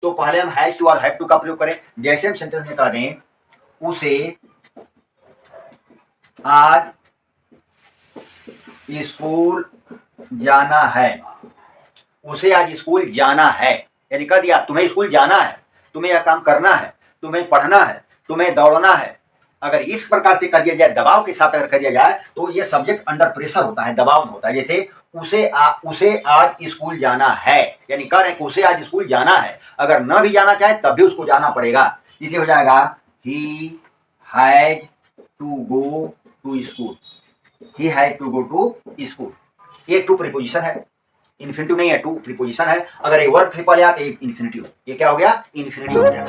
तो पहले हम हैज टू और हैव टू का प्रयोग करें। जैसे हम सेंटेंस में कह दें उसे आज स्कूल जाना है, उसे आज स्कूल जाना है, यानी कह दिया तुम्हें स्कूल जाना है, तुम्हें यह काम करना है, तुम्हें पढ़ना है, तुम्हें दौड़ना है। अगर इस प्रकार से कर दिया जाए, दबाव के साथ अगर कर दिया जाए, तो ये सब्जेक्ट अंडर प्रेशर होता है, दबाव में होता है। जैसे उसे आज स्कूल जाना है, यानी कह रहे हैं कि उसे आज स्कूल जाना है। अगर न भी जाना चाहे तब भी उसको जाना पड़ेगा। इसे हो जाएगा he has to go to school, he has to go to school. ये टू प्रीपोजिशन है, इन्फिनिटिव नहीं है, टू प्रीपोजिशन है। अगर एक वर्ब से पहले आते एक इन्फिनिटिव, ये क्या हो गया? इन्फिनिटिव हो गया।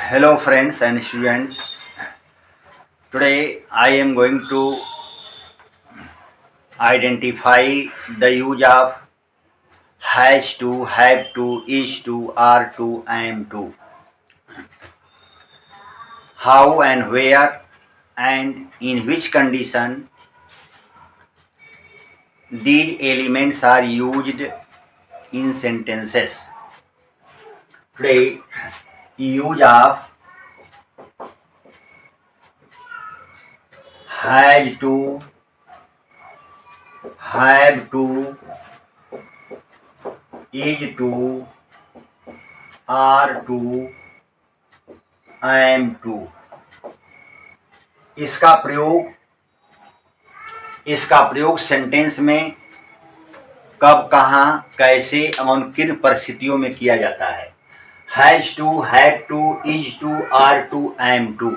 Hello friends and students, today I am going to identify the use of has to, have to, is to, are to, am to. How and where and in which condition these elements are used in sentences. Today, use of has to, have to, is to, are to, am to, इसका प्रयोग sentence में कब, कहाँ, कैसे एवं किन परिस्थितियों में किया जाता है। Has to, have to, is to, are to, am to.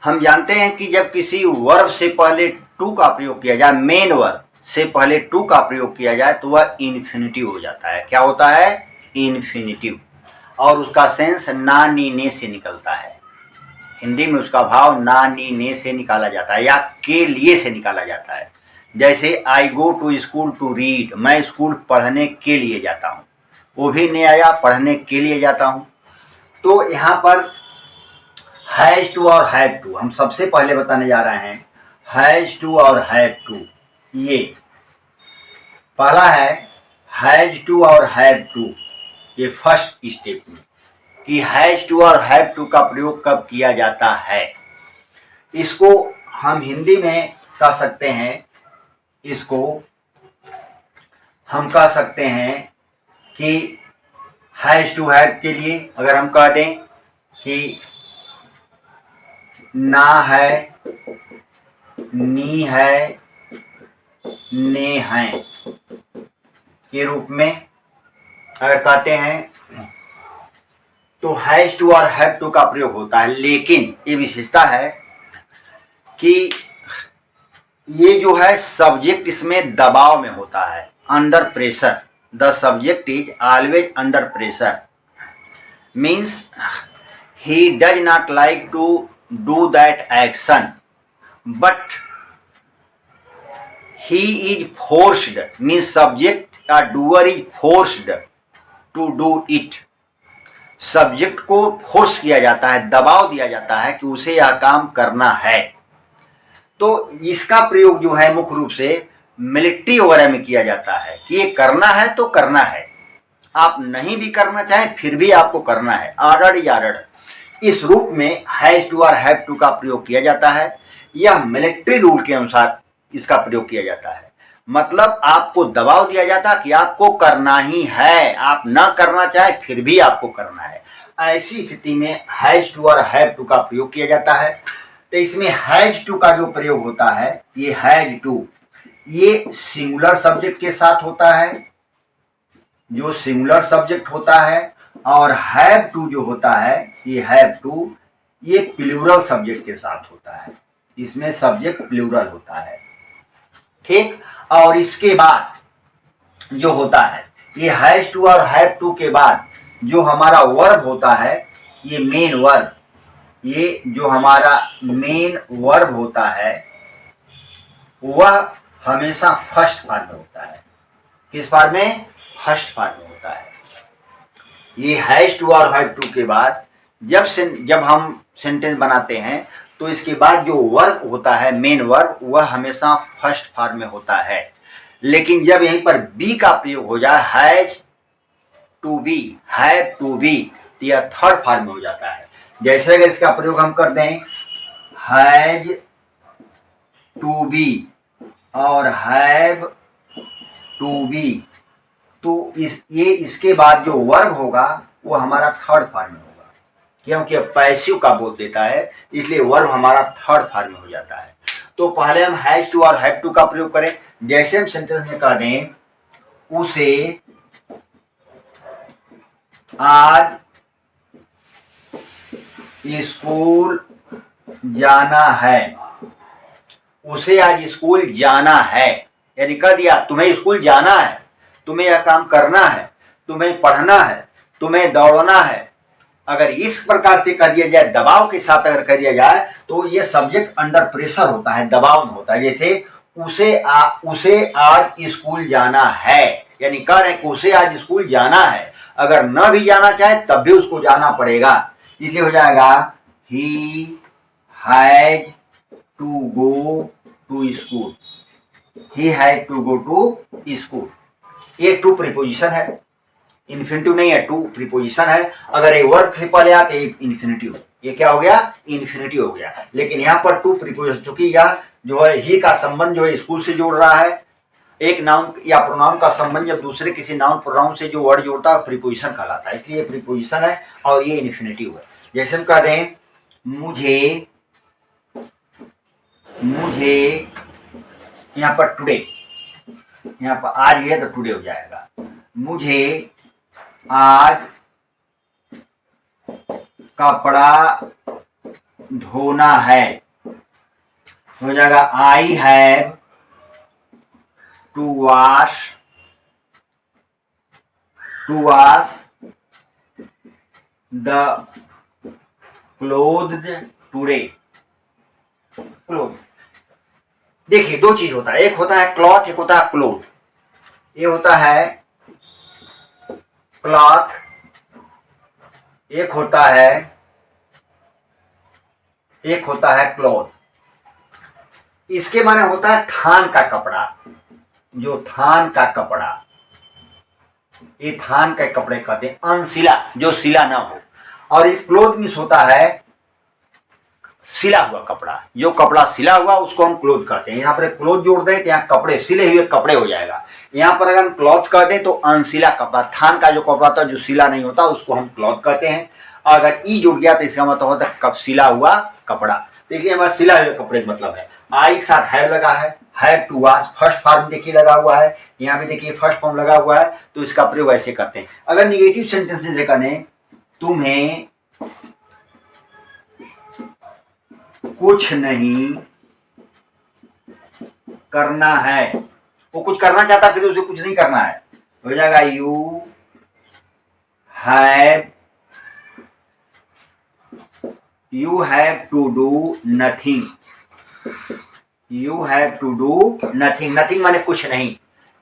हम जानते हैं कि जब किसी वर्ब से पहले टू का प्रयोग किया जाए, मेन वर्ब से पहले टू का प्रयोग किया जाए, तो वह इन्फिनिटिव हो जाता है। क्या होता है? इन्फिनिटिव। और उसका सेंस ना, नी, ने से निकलता है। हिंदी में उसका भाव ना, नी, ने से निकाला जाता है या के लिए से निकाला जाता है। जैसे I go to school to read, मैं स्कूल पढ़ने के लिए जाता हूँ, वो भी ने आया, पढ़ने के लिए जाता हूँ। तो यहाँ पर हैज टू और हैव टू हम सबसे पहले बताने जा रहे हैं। हैज टू और हैव टू, ये पहला है हैज टू और हैव टू। ये फर्स्ट स्टेप में कि हैज टू और हैव टू का प्रयोग कब किया जाता है। इसको हम हिंदी में कह सकते हैं, इसको हम कह सकते हैं कि हैज टू हैव के लिए अगर हम कह दें कि ना है, नी है, ने हैं के रूप में अगर कहते हैं तो हैज टू और हैव टू का प्रयोग होता है। लेकिन ये विशेषता है कि ये जो है सब्जेक्ट इसमें दबाव में होता है, under pressure. The subject is always under pressure, means he does not like to do that action but he is forced, means subject or doer is forced to do it। Subject को force किया जाता है, दबाव दिया जाता है कि उसे यह काम करना है। तो इसका प्रयोग जो है मुख्य रूप से मिलिट्री वगैरह में किया जाता है कि ये करना है तो करना है, आप नहीं भी करना चाहें फिर भी आपको करना है, ऑर्डर इज ऑर्डर। इस रूप में हैज टू और हैव टू का प्रयोग किया जाता है। यह मिलिट्री रूल के अनुसार इसका प्रयोग किया जाता है। मतलब आपको दबाव दिया जाता है कि आपको करना ही है, आप ना करना चाहे फिर भी आपको करना है। ऐसी स्थिति में हैज टू और हैव टू का प्रयोग किया जाता है। तो इसमें हैज टू का जो प्रयोग होता है, ये हैज टू ये सिंगुलर सब्जेक्ट के साथ होता है, जो सिंगुलर सब्जेक्ट होता है। और हैव टू जो होता है, ये हैव टू ये प्लूरल सब्जेक्ट के साथ होता है, इसमें सब्जेक्ट प्लूरल होता है। ठीक। और इसके बाद जो होता है, ये हैज टू और हैव टू के बाद जो हमारा वर्ब होता है, ये मेन वर्ब, ये जो हमारा मेन वर्ब होता है वह हमेशा फर्स्ट फॉर्म में होता है। किस फॉर्म में? फर्स्ट फॉर्म में होता है। ये हैज टू और हैव टू के बाद जब हम सेंटेंस बनाते हैं तो इसके बाद जो वर्ब होता है, मेन वर्ब, वह हमेशा फर्स्ट फॉर्म में होता है। लेकिन जब यहीं पर बी का प्रयोग हो जाए, has to be, have to be, तो यह थर्ड फॉर्म में हो जाता है। जैसे अगर इसका प्रयोग हम कर दें हैज टू बी और हैव टू बी, तो इसके बाद जो वर्ब होगा वो हमारा थर्ड फॉर्म में होगा, क्योंकि पैसिव का बोल देता है, इसलिए वर्ब हमारा थर्ड फॉर्म में हो जाता है। तो पहले हम हैज टू और हैव टू का प्रयोग करें। जैसे हम सेंटेंस में कह दें उसे आज स्कूल जाना है, उसे आज स्कूल जाना है, यानी कह दिया तुम्हें स्कूल जाना है, तुम्हें यह काम करना है, तुम्हें पढ़ना है, तुम्हें दौड़ना है। अगर इस प्रकार से कर दिया जाए, दबाव के साथ अगर कर दिया जाए, तो ये सब्जेक्ट अंडर प्रेशर होता है, दबाव में होता है। जैसे उसे आज स्कूल जाना है, यानी कह रहे हैं कि उसे आज स्कूल जाना है। अगर न भी जाना चाहे तब भी उसको जाना पड़ेगा, इसलिए हो जाएगा he has to go to school, he has to go to school. ये टू प्रीपोजिशन है, इन्फिनिटिव नहीं है, टू प्रीपोजिशन है। अगर ये वर्ब से पहले आते इन्फिनिटिव, ये क्या हो गया, इन्फिनिटिव हो गया। लेकिन यहाँ पर टू प्रीपोजिशन, क्योंकि यह जो है ही का संबंध जो है स्कूल से जोड़ रहा है। एक नाउन या प्रोनाउन का संबंध जब दूसरे किसी नाउन प्रोनाउन से जो वर्ड जोड़ता है प्रीपोजिशन कहलाता है, इसलिए प्रीपोजिशन है और ये इन्फिनिटिव है। जैसे हम कह दें मुझे यहाँ पर टुडे, यहाँ पर आज है तो टुडे हो जाएगा। मुझे आज कपड़ा धोना है, हो जाएगा I have to wash the clothes today. Cloth, देखिए दो चीज होता है, एक होता है क्लॉथ, एक होता है क्लोथ। ये होता है क्लॉथ, एक होता है क्लॉथ। इसके माने होता है थान का कपड़ा, जो थान का कपड़ा, ये थान के कपड़े कहते हैं, अनसिला, जो सिला ना हो। और ये क्लोथ मीन्स होता है सिला हुआ कपड़ा, जो कपड़ा सिला हुआ उसको हम क्लोथ कहते हैं। यहाँ पर क्लोथ जोड़ दें तो यहाँ कपड़े, सिले हुए कपड़े हो जाएगा। यहाँ पर अगर हम क्लॉथ कह दें तो अनसिला कपड़ा, थान का जो कपड़ा था जो सिला नहीं होता उसको हम क्लॉथ कहते हैं। अगर ई जुड़ गया तो इसका मतलब होता है कब सिला हुआ कपड़ा। देखिए हमारा सिला हुए कपड़े का मतलब है, आई के साथ हैव लगा है, have to wash first form देखिए लगा हुआ है, यहाँ भी देखिए फर्स्ट फॉर्म लगा हुआ है, तो इसका प्रयोग ऐसे करते हैं। अगर निगेटिव सेंटेंस से करें तुम्हें कुछ नहीं करना है, वो कुछ करना चाहता फिर उसे कुछ नहीं करना है, हो जाएगा you have to do nothing. You have to do nothing, nothing माने कुछ नहीं,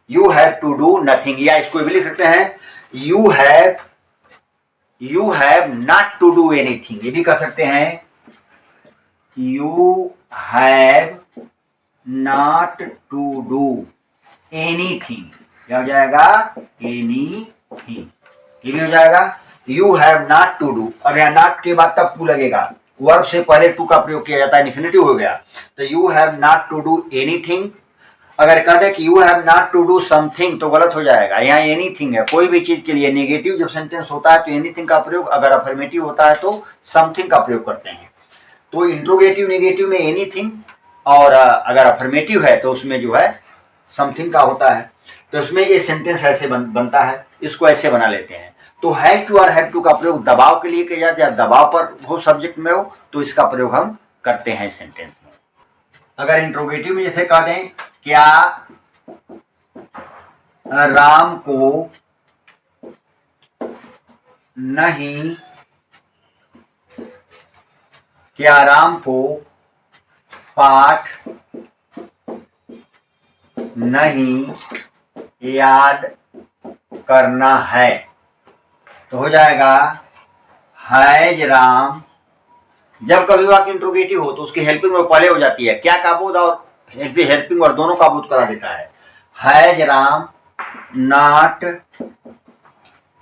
you have to do nothing. या इसको भी लिख सकते हैं you have not to do anything, ये भी कह सकते हैं you have not to do anything, क्या हो जाएगा एनीथिंग, ये भी हो जाएगा you have not to do. अब यहाँ नॉट के बाद तब टू लगेगा, वर्ब से पहले टू का प्रयोग किया जाता है, इन्फिनिटिव हो गया, तो you have not to do anything. अगर कह दे कि you have not to do something तो गलत हो जाएगा, यहाँ एनीथिंग है। कोई भी चीज के लिए नेगेटिव जब सेंटेंस होता है तो एनीथिंग का प्रयोग, अगर अफर्मेटिव होता है तो समथिंग का प्रयोग करते हैं। तो इंट्रोगेटिव नेगेटिव में एनीथिंग, और अगर अफर्मेटिव है तो उसमें जो है समथिंग का होता है। तो उसमें ये सेंटेंस ऐसे बनता है, इसको ऐसे बना लेते हैं। तो हैव टू और हैव टू का प्रयोग दबाव के लिए किया जाता है, दबाव पर हो सब्जेक्ट में हो तो इसका प्रयोग हम करते हैं सेंटेंस में। अगर इंट्रोगेटिव में जैसे कह दें क्या राम को नहीं, क्या राम को पाठ नहीं याद करना है, तो हो जाएगा हैज राम। जब कभी वाक्य इंट्रोगेटिव हो तो उसकी हेल्पिंग वर्ब पहले हो जाती है, क्या का बोध और हेल्पिंग वर्ब दोनों का बोध करा देता है। Has Ram not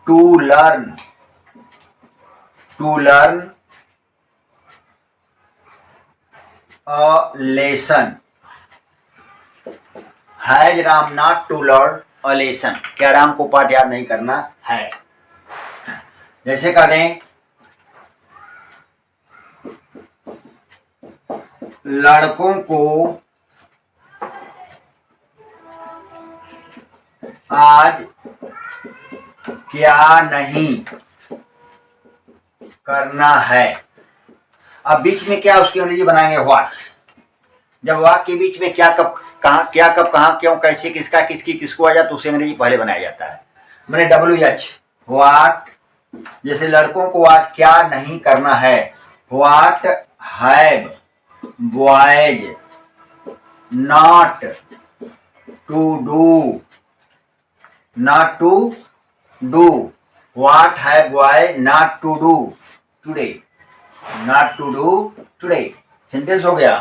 to learn a lesson. Has Ram not to learn a lesson, क्या राम को पाठ याद नहीं करना है। जैसे कह दें लड़कों को आज क्या नहीं करना है। अब बीच में क्या उसकी अंग्रेजी बनाएंगे व्हाट। जब वाक्य के बीच में क्या कब कहाँ, क्या कब कहाँ, क्यों, कैसे, किसका, किसकी, किसको आ जाए तो उसे अंग्रेजी पहले बनाया जाता है। मैंने WH व्हाट, जैसे लड़कों को आज क्या नहीं करना है। What have boys not to do, what have boy not to do today, sentence हो गया।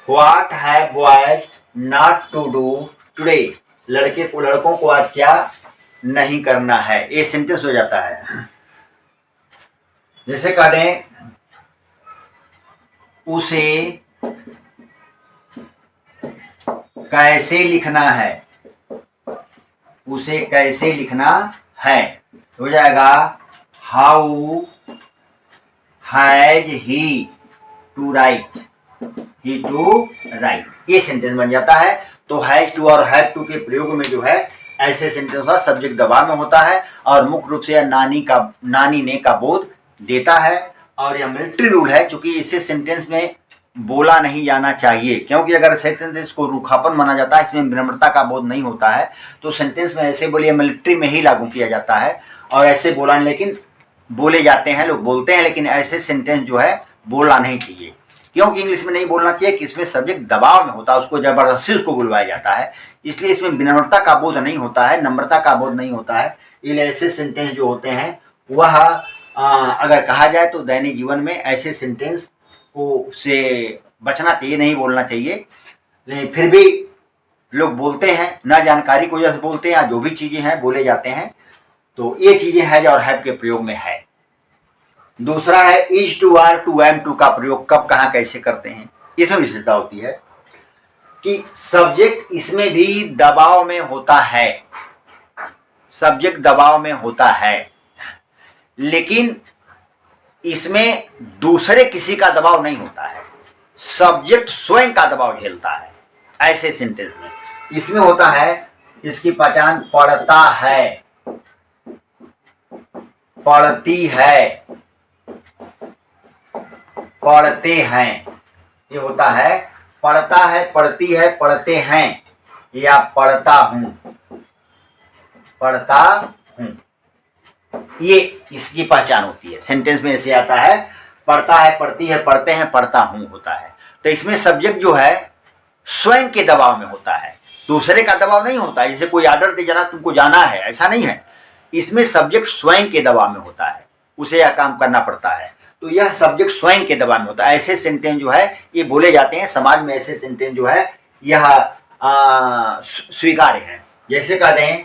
What have boys not to do today, लड़कों को आज क्या नहीं करना है, ये सेंटेंस हो जाता है। जैसे कह दें उसे कैसे लिखना है, उसे कैसे लिखना है, हो जाएगा how has he to write, ये सेंटेंस बन जाता है। तो हैज टू और हैव टू के प्रयोग में जो है ऐसे सेंटेंस का सब्जेक्ट दबाव में होता है और मुख्य रूप से नानी ने का बोध देता है। और यह मिलिट्री रूल है, क्योंकि इसे सेंटेंस में बोला नहीं जाना चाहिए, क्योंकि अगर सेंटेंस को रूखापन माना जाता है, इसमें विनम्रता का बोध नहीं होता है, तो सेंटेंस में ऐसे बोलिए मिलिट्री में ही लागू किया जाता है। और ऐसे बोला लेकिन बोले जाते हैं, लोग बोलते हैं, लेकिन ऐसे सेंटेंस जो है बोलना नहीं चाहिए, क्योंकि इंग्लिश में नहीं बोलना चाहिए कि इसमें सब्जेक्ट दबाव में होता है, उसको जबरदस्ती उसको बुलवाया जाता है, इसलिए इसमें विनम्रता का बोध नहीं होता है, नम्रता का बोध नहीं होता है। इसलिए ऐसे सेंटेंस जो होते हैं वह अगर कहा जाए तो दैनिक जीवन में ऐसे सेंटेंस को से बचना चाहिए, नहीं बोलना चाहिए। लेकिन फिर भी लोग बोलते हैं, ना जानकारी की वजह से बोलते हैं, या जो भी चीजें हैं बोले जाते हैं। तो ये चीजें हैज और हैव के प्रयोग में है। दूसरा है is to, are to, am to का प्रयोग कब कहाँ कैसे करते हैं, इसमें विशेषता होती है कि सब्जेक्ट इसमें भी दबाव में होता है, सब्जेक्ट दबाव में होता है, लेकिन इसमें दूसरे किसी का दबाव नहीं होता है, सब्जेक्ट स्वयं का दबाव झेलता है। ऐसे सेंटेंस में इसमें होता है, इसकी पहचान पढ़ता है, पढ़ती है, पढ़ते हैं, ये होता है। पढ़ता है, पढ़ती है, पढ़ते हैं, या पढ़ता हूं, पढ़ता हूं, ये इसकी पहचान होती है। सेंटेंस में ऐसे आता है पढ़ता है, पढ़ती है, पढ़ते हैं, पढ़ता हूं होता है। तो इसमें सब्जेक्ट जो है स्वयं के दबाव में होता है, दूसरे का दबाव नहीं होता है। जैसे कोई आर्डर दे जाना तुमको जाना है, ऐसा नहीं है। इसमें सब्जेक्ट स्वयं के दबाव में होता है, उसे यह काम करना पड़ता है, तो यह सब्जेक्ट स्वयं के दबाव में होता है। ऐसे सेंटेंस जो है ये बोले जाते हैं समाज में, ऐसे सेंटेंस जो है यह स्वीकार्य है। जैसे कह दें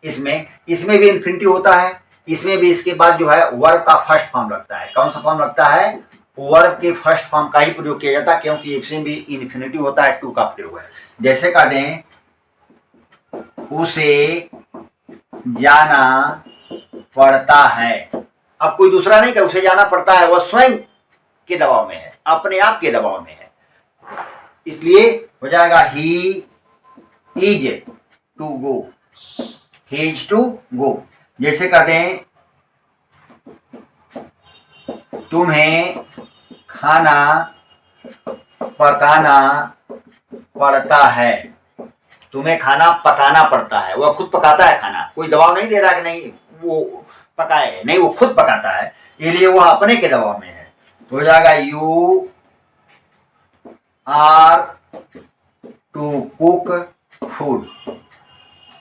इसमें भी इन्फिनिटिव होता है, इसमें भी इसके बाद जो है वर्ब का फर्स्ट फॉर्म लगता है। कौन सा फॉर्म लगता है? वर्ब के फर्स्ट फॉर्म का ही प्रयोग किया जाता है, क्योंकि इसमें भी इन्फिनिटिव होता है, टू का प्रयोग है। जैसे कह दें उसे जाना पड़ता है, अब कोई दूसरा नहीं, कि उसे जाना पड़ता है, वह स्वयं के दबाव में है, अपने आप के दबाव में है, इसलिए हो जाएगा he is to go, he is to go. जैसे कहते हैं तुम्हें खाना पकाना पड़ता है, तुम्हें खाना पकाना पड़ता है, वह खुद पकाता है खाना, कोई दबाव नहीं दे रहा कि नहीं वो पकाए, नहीं, वो खुद पकाता है, इसलिए वह अपने के दबाव में है। तो हो जाएगा you are to cook food,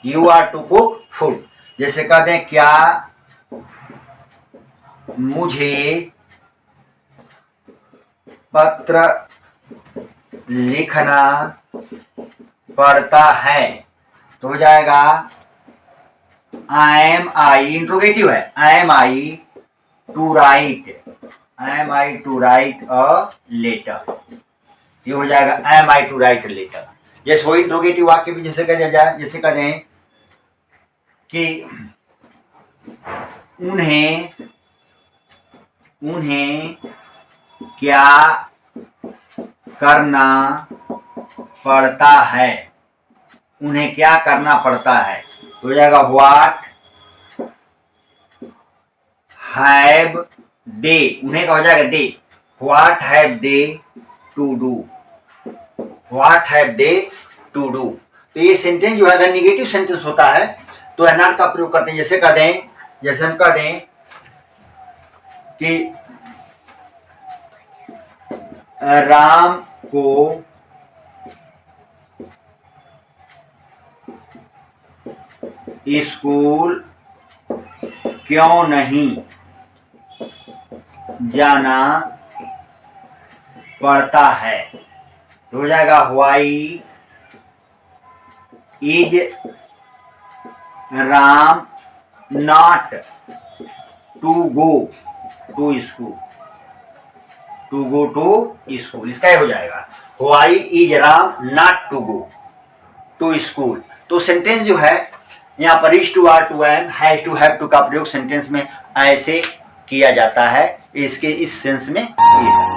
you are to cook food. जैसे कहते हैं क्या मुझे पत्र लिखना पड़ता है, तो हो जाएगा एम आई, इंट्रोगेटिव है, am I to write a letter, ये हो जाएगा am I to write a letter. जैसे वो इंट्रोगेटिव वाक्य भी जैसे कह दिया जाए, जैसे कह दें कि उन्हें क्या करना पड़ता है, उन्हें क्या करना पड़ता है, तो हो जाएगा व्हाट हैव दे, उन्हें का हो जाएगा they, what have they to do, what have they to do. तो ये सेंटेंस जो है अगर निगेटिव सेंटेंस होता है तो है नॉट का प्रयोग करते हैं। जैसे कह दें, जैसे हम कह दें कि राम को स्कूल क्यों नहीं जाना पड़ता है, तो हो जाएगा why is Ram not to go to school, to go to school, इसका हो जाएगा why is Ram not to go to school. तो सेंटेंस जो है यहाँ पर is to are to am has to have to का प्रयोग सेंटेंस में ऐसे किया जाता है, इसके इस सेंस में ये है।